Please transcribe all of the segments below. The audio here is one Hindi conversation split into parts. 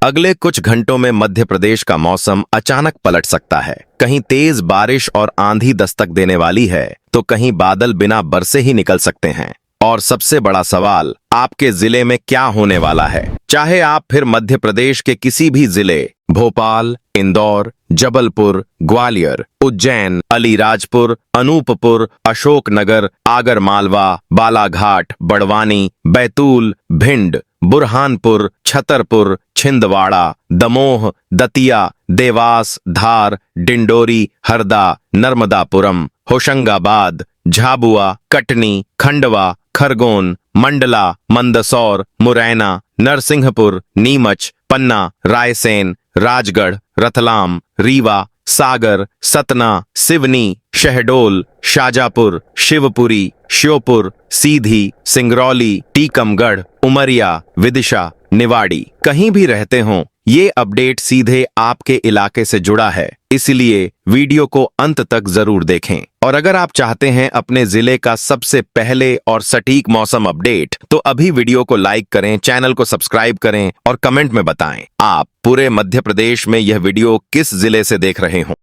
अगले कुछ घंटों में मध्य प्रदेश का मौसम अचानक पलट सकता है। कहीं तेज बारिश और आंधी दस्तक देने वाली है, तो कहीं बादल बिना बरसे ही निकल सकते हैं। और सबसे बड़ा सवाल, आपके जिले में क्या होने वाला है? चाहे आप फिर मध्य प्रदेश के किसी भी जिले, भोपाल, इंदौर, जबलपुर, ग्वालियर, उज्जैन, अलीराजपुर, अनूपपुर, अशोकनगर, आगरमालवा, बालाघाट, बड़वानी, बैतूल, भिंड, बुरहानपुर, छतरपुर, छिंदवाड़ा, दमोह, दतिया, देवास, धार, डिंडोरी, हरदा, नर्मदापुरम, होशंगाबाद, झाबुआ, कटनी, खंडवा, खरगोन, मंडला, मंदसौर, मुरैना, नरसिंहपुर, नीमच, पन्ना, रायसेन, राजगढ़, रतलाम, रीवा, सागर, सतना, सिवनी, शहडोल, शाजापुर, शिवपुरी, श्योपुर, सीधी, सिंगरौली, टीकमगढ़, उमरिया, विदिशा, निवाड़ी, कहीं भी रहते हों, ये अपडेट सीधे आपके इलाके से जुड़ा है, इसलिए वीडियो को अंत तक जरूर देखें। और अगर आप चाहते हैं अपने जिले का सबसे पहले और सटीक मौसम अपडेट, तो अभी वीडियो को लाइक करें, चैनल को सब्सक्राइब करें और कमेंट में बताएं आप पूरे मध्य प्रदेश में यह वीडियो किस जिले से देख रहे हों।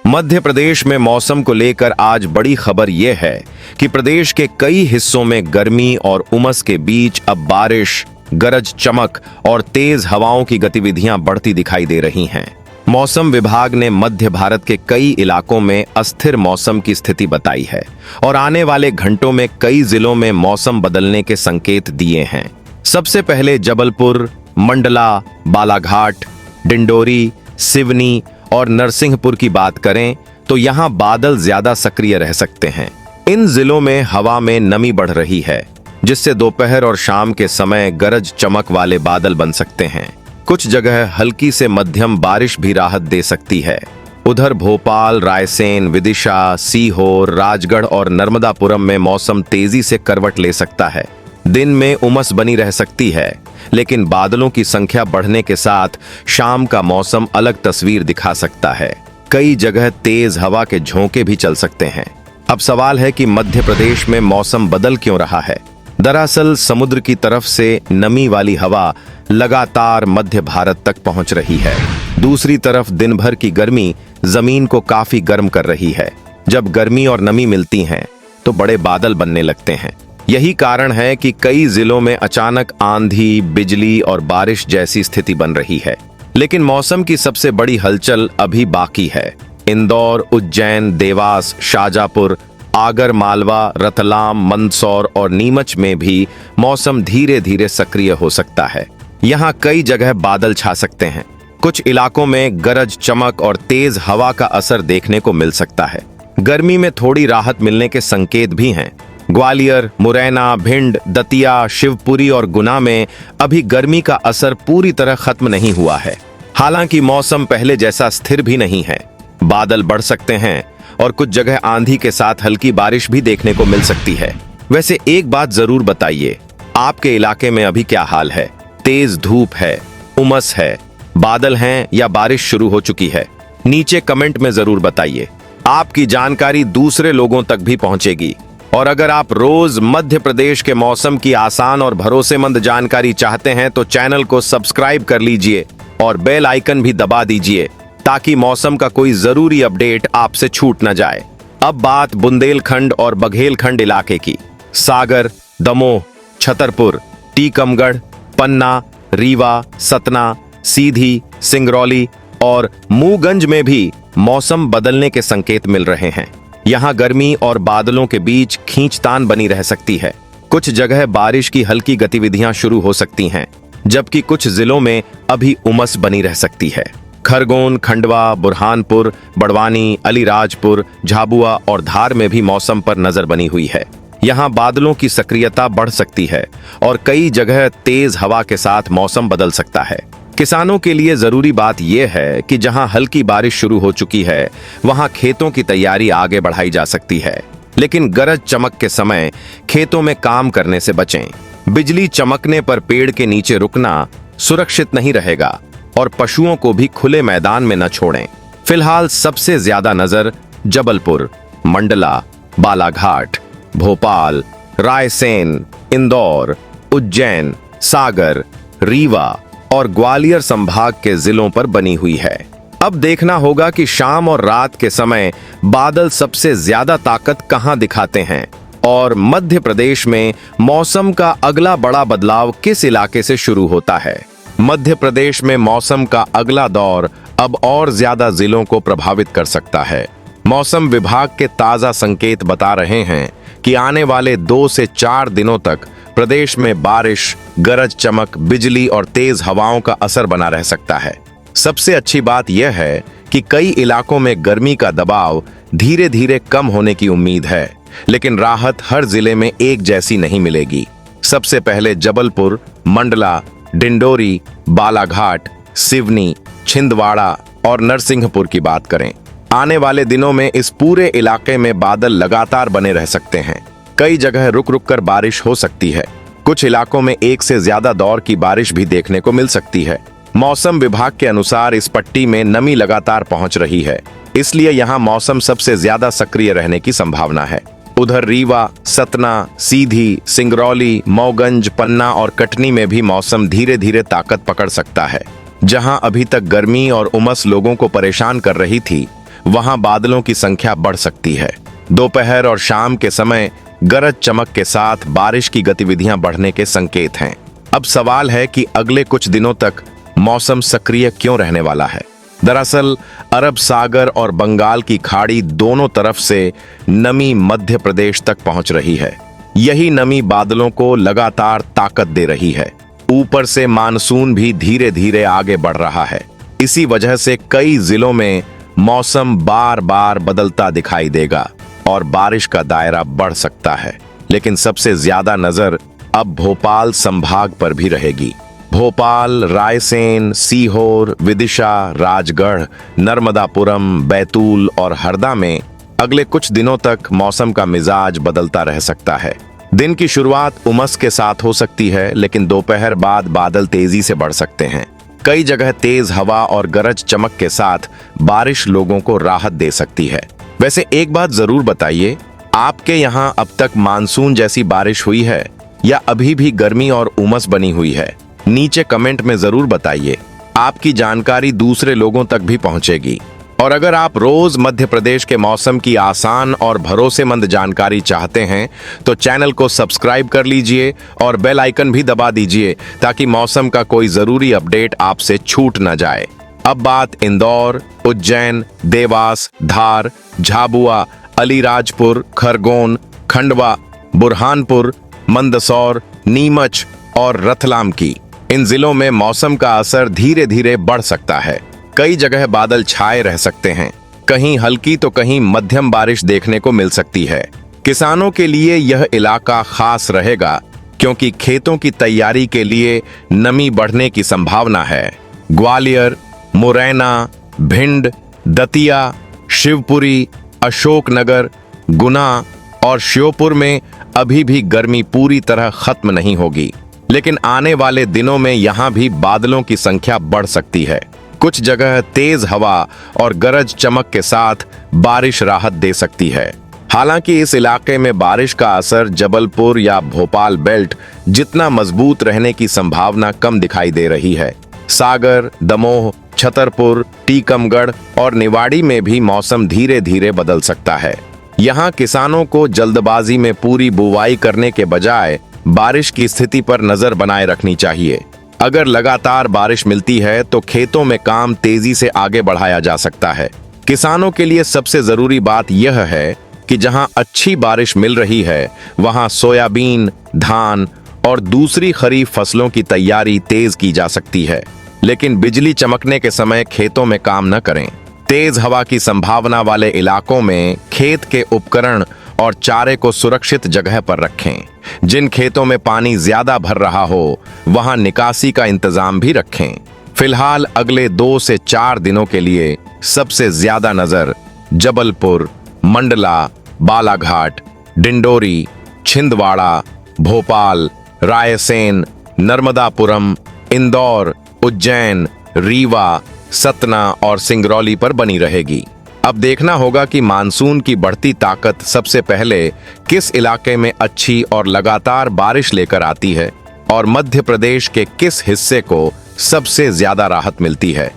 मध्य प्रदेश में मौसम को लेकर आज बड़ी खबर यह है कि प्रदेश के कई हिस्सों में गर्मी और उमस के बीच अब बारिश, गरज चमक और तेज हवाओं की गतिविधियां बढ़ती दिखाई दे रही हैं। मौसम विभाग ने मध्य भारत के कई इलाकों में अस्थिर मौसम की स्थिति बताई है और आने वाले घंटों में कई जिलों में मौसम बदलने के संकेत दिए हैं। सबसे पहले जबलपुर, मंडला, बालाघाट, डिंडोरी, सिवनी और नरसिंहपुर की बात करें तो यहां बादल ज्यादा सक्रिय रह सकते हैं। इन जिलों में हवा में नमी बढ़ रही है, जिससे दोपहर और शाम के समय गरज चमक वाले बादल बन सकते हैं। कुछ जगह हल्की से मध्यम बारिश भी राहत दे सकती है। उधर भोपाल, रायसेन, विदिशा, सीहोर, राजगढ़ और नर्मदापुरम में मौसम तेजी से करवट ले सकता है। दिन में उमस बनी रह सकती है, लेकिन बादलों की संख्या बढ़ने के साथ शाम का मौसम अलग तस्वीर दिखा सकता है। कई जगह तेज हवा के झोंके भी चल सकते हैं। अब सवाल है कि मध्य प्रदेश में मौसम बदल क्यों रहा है? दरअसल समुद्र की तरफ से नमी वाली हवा लगातार मध्य भारत तक पहुंच रही है। दूसरी तरफ दिन भर की गर्मी जमीन को काफी गर्म कर रही है। जब गर्मी और नमी मिलती हैं, तो बड़े बादल बनने लगते हैं। यही कारण है कि कई जिलों में अचानक आंधी, बिजली और बारिश जैसी स्थिति बन रही है। लेकिन मौसम की सबसे बड़ी हलचल अभी बाकी है। इंदौर, उज्जैन, देवास, शाजापुर, आगर मालवा, रतलाम, मंदसौर और नीमच में भी मौसम धीरे धीरे सक्रिय हो सकता है। यहाँ कई जगह बादल छा सकते हैं। कुछ इलाकों में गरज चमक और तेज हवा का असर देखने को मिल सकता है। गर्मी में थोड़ी राहत मिलने के संकेत भी हैं। ग्वालियर, मुरैना, भिंड, दतिया, शिवपुरी और गुना में अभी गर्मी का असर पूरी तरह खत्म नहीं हुआ है। हालांकि मौसम पहले जैसा स्थिर भी नहीं है। बादल बढ़ सकते हैं और कुछ जगह आंधी के साथ हल्की बारिश भी देखने को मिल सकती है। वैसे एक बात जरूर बताइए, आपके इलाके में अभी क्या हाल है? तेज धूप है, उमस है, बादल हैं या बारिश शुरू हो चुकी है? नीचे कमेंट में जरूर बताइए। आपकी जानकारी दूसरे लोगों तक भी पहुंचेगी। और अगर आप रोज मध्य प्रदेश के मौसम की आसान और भरोसेमंद जानकारी चाहते हैं, तो चैनल को सब्सक्राइब कर लीजिए और बेल आइकन भी दबा दीजिए, ताकि मौसम का कोई जरूरी अपडेट आपसे छूट न जाए। अब बात बुंदेलखंड और बघेलखंड इलाके की। सागर, दमोह, छतरपुर, टीकमगढ़, पन्ना, रीवा, सतना, सीधी, सिंगरौली और मूगंज में भी मौसम बदलने के संकेत मिल रहे हैं। यहाँ गर्मी और बादलों के बीच खींचतान बनी रह सकती है। कुछ जगह बारिश की हल्की गतिविधियां शुरू हो सकती हैं, जबकि कुछ जिलों में अभी उमस बनी रह सकती है। खरगोन, खंडवा, बुरहानपुर, बड़वानी, अलीराजपुर, झाबुआ और धार में भी मौसम पर नजर बनी हुई है। यहाँ बादलों की सक्रियता बढ़ सकती है और कई जगह तेज हवा के साथ मौसम बदल सकता है। किसानों के लिए जरूरी बात यह है कि जहां हल्की बारिश शुरू हो चुकी है, वहां खेतों की तैयारी आगे बढ़ाई जा सकती है। लेकिन गरज चमक के समय खेतों में काम करने से बचें। बिजली चमकने पर पेड़ के नीचे रुकना सुरक्षित नहीं रहेगा और पशुओं को भी खुले मैदान में न छोड़ें। फिलहाल सबसे ज्यादा नजर जबलपुर, मंडला, बालाघाट, भोपाल, रायसेन, इंदौर, उज्जैन, सागर, रीवा और ग्वालियर संभाग के जिलों पर बनी हुई है। अब देखना होगा कि शाम और रात के समय बादल सबसे ज्यादा ताकत कहां दिखाते हैं और मध्य प्रदेश में मौसम का अगला बड़ा बदलाव किस इलाके से शुरू होता है। मध्य प्रदेश में मौसम का अगला दौर अब और ज्यादा जिलों को प्रभावित कर सकता है। मौसम विभाग के ताजा संकेत बता रहे हैं कि आने वाले 2 से 4 दिनों तक प्रदेश में बारिश, गरज चमक, बिजली और तेज हवाओं का असर बना रह सकता है। सबसे अच्छी बात यह है कि कई इलाकों में गर्मी का दबाव धीरे धीरे कम होने की उम्मीद है, लेकिन राहत हर जिले में एक जैसी नहीं मिलेगी। सबसे पहले जबलपुर, मंडला, डिंडोरी, बालाघाट, सिवनी, छिंदवाड़ा और नरसिंहपुर की बात करें। आने वाले दिनों में इस पूरे इलाके में बादल लगातार बने रह सकते हैं। कई जगह रुक रुक कर बारिश हो सकती है। कुछ इलाकों में एक से ज्यादा दौर की बारिश भी देखने को मिल सकती है। मौसम विभाग के अनुसार इस पट्टी में नमी लगातार पहुंच रही है, इसलिए यहां मौसम सबसे ज्यादा सक्रिय रहने की संभावना है। उधर रीवा, सतना, सीधी, सिंगरौली, मऊगंज, पन्ना और कटनी में भी मौसम धीरे धीरे ताकत पकड़ सकता है। जहां अभी तक गर्मी और उमस लोगों को परेशान कर रही थी, वहां बादलों की संख्या बढ़ सकती है। दोपहर और शाम के समय गरज चमक के साथ बारिश की गतिविधियां बढ़ने के संकेत हैं। अब सवाल है कि अगले कुछ दिनों तक मौसम सक्रिय क्यों रहने वाला है। दरअसल अरब सागर और बंगाल की खाड़ी दोनों तरफ से नमी मध्य प्रदेश तक पहुंच रही है। यही नमी बादलों को लगातार ताकत दे रही है। ऊपर से मानसून भी धीरे धीरे आगे बढ़ रहा है। इसी वजह से कई जिलों में मौसम बार बार बदलता दिखाई देगा और बारिश का दायरा बढ़ सकता है। लेकिन सबसे ज्यादा नजर अब भोपाल संभाग पर भी रहेगी। भोपाल, रायसेन, सीहोर, विदिशा, राजगढ़, नर्मदापुरम, बैतूल और हरदा में अगले कुछ दिनों तक मौसम का मिजाज बदलता रह सकता है। दिन की शुरुआत उमस के साथ हो सकती है, लेकिन दोपहर बाद बादल तेजी से बढ़ सकते हैं। कई जगह तेज हवा और गरज चमक के साथ बारिश लोगों को राहत दे सकती है। वैसे एक बात जरूर बताइए, आपके यहाँ अब तक मानसून जैसी बारिश हुई है या अभी भी गर्मी और उमस बनी हुई है? नीचे कमेंट में जरूर बताइए। आपकी जानकारी दूसरे लोगों तक भी पहुंचेगी। और अगर आप रोज मध्य प्रदेश के मौसम की आसान और भरोसेमंद जानकारी चाहते हैं तो चैनल को सब्सक्राइब कर लीजिए और बेल आइकन भी दबा दीजिए ताकि मौसम का कोई जरूरी अपडेट आपसे छूट न जाए। अब बात इंदौर, उज्जैन, देवास, धार, झाबुआ, अलीराजपुर, खरगोन, खंडवा, बुरहानपुर, मंदसौर, नीमच और रतलाम की। इन जिलों में मौसम का असर धीरे धीरे बढ़ सकता है। कई जगह बादल छाए रह सकते हैं। कहीं हल्की तो कहीं मध्यम बारिश देखने को मिल सकती है। किसानों के लिए यह इलाका खास रहेगा क्योंकि खेतों की तैयारी के लिए नमी बढ़ने की संभावना है। ग्वालियर, मुरैना, भिंड, दतिया, शिवपुरी, अशोकनगर, गुना और श्योपुर में अभी भी गर्मी पूरी तरह खत्म नहीं होगी, लेकिन आने वाले दिनों में यहां भी बादलों की संख्या बढ़ सकती है। कुछ जगह तेज हवा और गरज चमक के साथ बारिश राहत दे सकती है। हालांकि इस इलाके में बारिश का असर जबलपुर या भोपाल बेल्ट जितना मजबूत रहने की संभावना कम दिखाई दे रही है। सागर, दमोह, छतरपुर, टीकमगढ़ और निवाड़ी में भी मौसम धीरे धीरे बदल सकता है। यहाँ किसानों को जल्दबाजी में पूरी बुवाई करने के बजाय बारिश की स्थिति पर नजर बनाए रखनी चाहिए। अगर लगातार बारिश मिलती है तो खेतों में काम तेजी से आगे बढ़ाया जा सकता है। किसानों के लिए सबसे जरूरी बात यह है कि जहां अच्छी बारिश मिल रही है वहां सोयाबीन, धान और दूसरी खरीफ फसलों की तैयारी तेज की जा सकती है, लेकिन बिजली चमकने के समय खेतों में काम न करें। तेज हवा की संभावना वाले इलाकों में खेत के उपकरण और चारे को सुरक्षित जगह पर रखें। जिन खेतों में पानी ज्यादा भर रहा हो वहां निकासी का इंतजाम भी रखें। फिलहाल अगले 2 से 4 दिनों के लिए सबसे ज्यादा नजर जबलपुर, मंडला, बालाघाट, डिंडोरी, छिंदवाड़ा, भोपाल, रायसेन, नर्मदापुरम, इंदौर, उज्जैन, रीवा, सतना और सिंगरौली पर बनी रहेगी। अब देखना होगा कि मानसून की बढ़ती ताकत सबसे पहले किस इलाके में अच्छी और लगातार बारिश लेकर आती है और मध्य प्रदेश के किस हिस्से को सबसे ज्यादा राहत मिलती है।